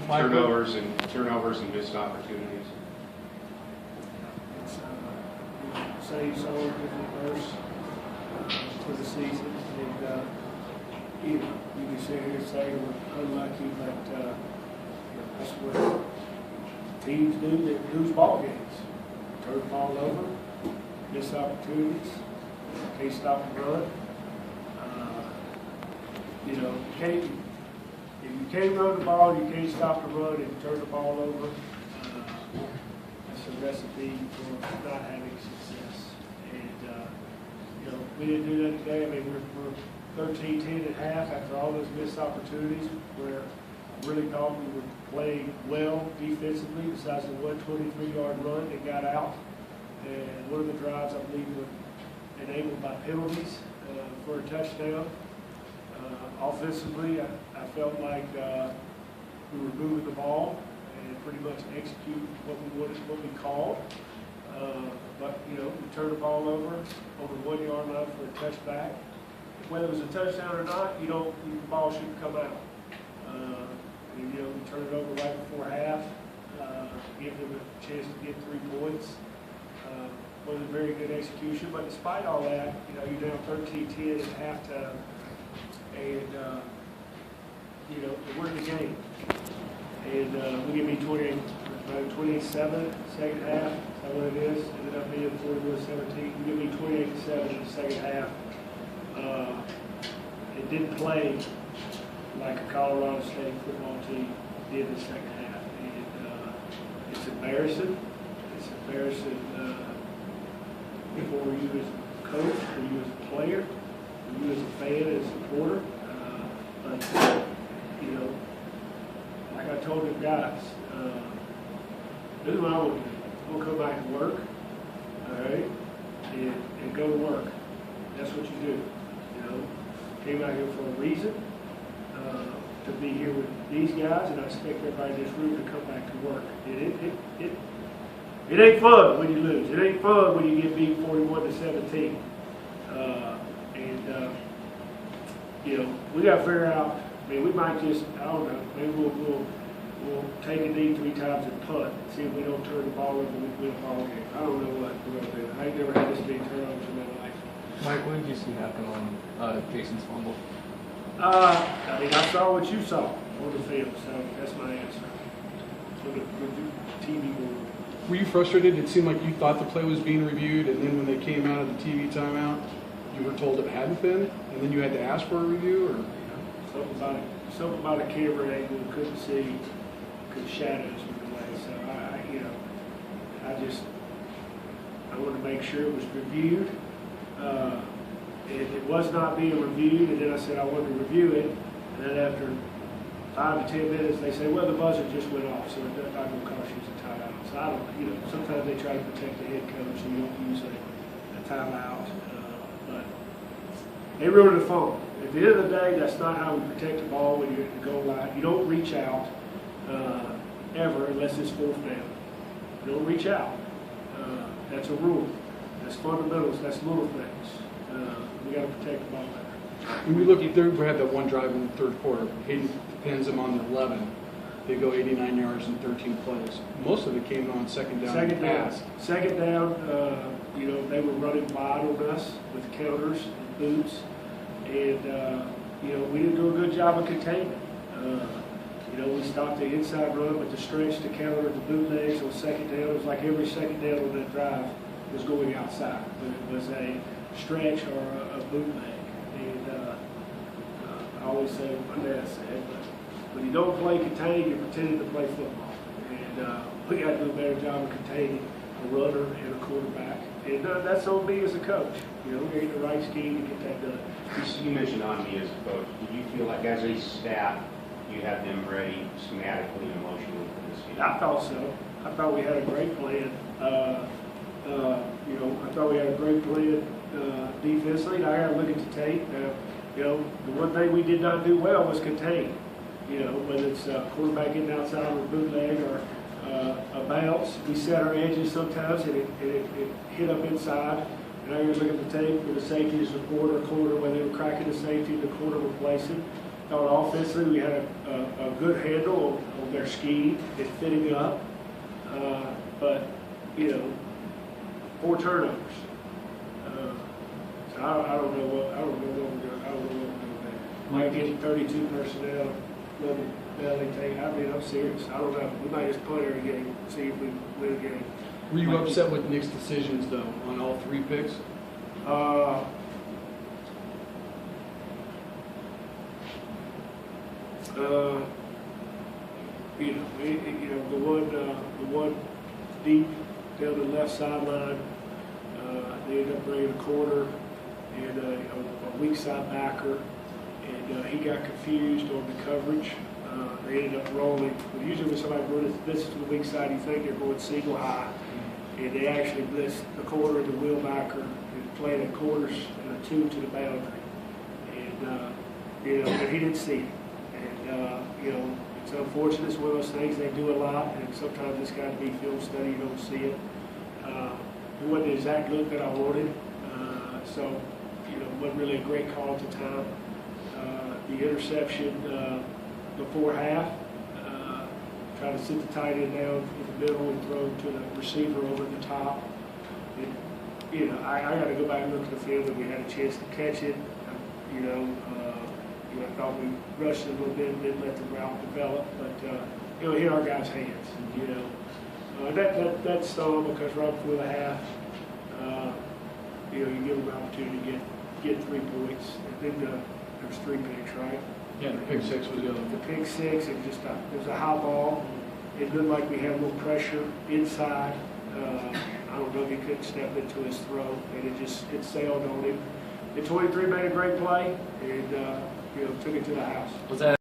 turnovers and missed opportunities. Saves all different verse for the season, and you can sit here and say we're unlucky, but that's what teams do that lose ball games. Turn the ball over, miss opportunities, can't stop the run. If you can't run the ball, you can't stop the run, and you turn the ball over, that's a recipe for not having success. And, we didn't do that today. I mean, we're 13-10 at half after all those missed opportunities where I really thought we were playing well defensively besides the 123-yard run that got out. And one of the drives, I believe, were enabled by penalties for a touchdown. Offensively, I felt like we were moving the ball and pretty much executed what we called. But we turned the ball over on the 1-yard line for a touchback. Whether it was a touchdown or not, the ball shouldn't come out. We turned it over right before half, give them a chance to get 3 points. Wasn't very good execution, but despite all that, you're down 13-10 at halftime. And, we're in the game. And we give me 28-7 second half. Is that what it is? Ended up being 41-17. We give me 28-7 in the second half. It didn't play like a Colorado State football team did in the second half. And it's embarrassing. It's embarrassing for you as a coach, for you as a player, for you as a fan, as a supporter. But like I told them guys, this is what I want to do. I'm going to come back and work, all right, and go to work. That's what you do. Came out here for a reason, to be here with these guys, and I expect everybody in this room to come back to work. It ain't fun when you lose. It ain't fun when you get beat 41-17. We got to figure out. I mean, we might just, I don't know, maybe we'll take a knee 3 times and punt, see if we don't turn the ball over and we win a ball game. I don't know what we're going to do. I ain't never had this many turnovers in my life. Mike, what did you see happen on Jason's fumble? I saw what you saw on the field, so that's my answer. So the TV board. Were you frustrated? It seemed like you thought the play was being reviewed, and then when they came out of the TV timeout, you were told it hadn't been, and then you had to ask for a review, or? Something about a camera angle, couldn't see, because shadows were away. So I wanted to make sure it was reviewed. It was not being reviewed, and then I said I wanted to review it, and then after 5 to 10 minutes, they say, well, the buzzer just went off, so it's not going to cost you a timeout. So I don't, sometimes they try to protect the head coach, so you don't use a timeout. But they ruined the phone. At the end of the day, that's not how we protect the ball when you're at the goal line. You don't reach out ever unless it's 4th down. You don't reach out. That's a rule. That's fundamentals. That's little things. We got to protect the ball better. When we look at we had that one drive in the 3rd quarter. Hayden pins them on the 11. They go 89 yards and 13 plays. Most of it came on second down. Second down. They were running wide on us with counters and boots. And, we didn't do a good job of containing. We stopped the inside run, but the stretch to counter the bootlegs on second down, it was like every second down on that drive was going outside. But it was a stretch or a bootleg. And I always say, my dad said, but when you don't play contain, you're pretending to play football. And we got to do a better job of containing a runner and a quarterback. And that's on me as a coach. We're getting the right scheme to get that done. You mentioned on me as a coach. Did you feel like as a staff, you had them ready schematically and emotionally for this game? I thought so. I thought we had a great plan. I thought we had a great plan defensively. I got to look at the tape. The one thing we did not do well was contain. Whether it's quarterback getting outside on a bootleg or a bounce. We set our edges sometimes, and it hit up inside. And I was looking at the tape where the safety is the corner, whether they were cracking the safety, the corner replacing. thought offensively we had a good handle on their scheme and fitting up. But, you know, 4 turnovers. So I don't know what we're going to do there. Might get 32 personnel, level belly take. I mean, I'm serious. I don't know. We might just play our game, see if we win a game. Were you upset with Nick's decisions though on all 3 picks? The one deep down the left sideline, they ended up bringing a corner and a weak side backer, and he got confused on the coverage. They ended up rolling. Usually when somebody blitzes to the weak side, you think they're going single high, and they actually blitzed the corner and the wheel backer and played a quarters and a 2 to the boundary. And, but he didn't see it. And, it's unfortunate. It's one of those things they do a lot, and sometimes it's got to be film study. You don't see it. It wasn't the exact look that I wanted, so it wasn't really a great call at the time. The interception before half, try to sit the tight end down in the middle and throw to the receiver over the top. I got to go back and look at the field, and we had a chance to catch it. I thought we rushed it a little bit and didn't let the route develop, but it hit our guys' hands. That stung because right before the half, you give them an opportunity to get 3 points, and then there was 3 picks, right? Yeah, the pick 6 was the other one. The pick 6, it was a high ball. It looked like we had a little pressure inside. I don't know if he couldn't step into his throw, and it sailed on him. The 23 made a great play, and took it to the house. Was that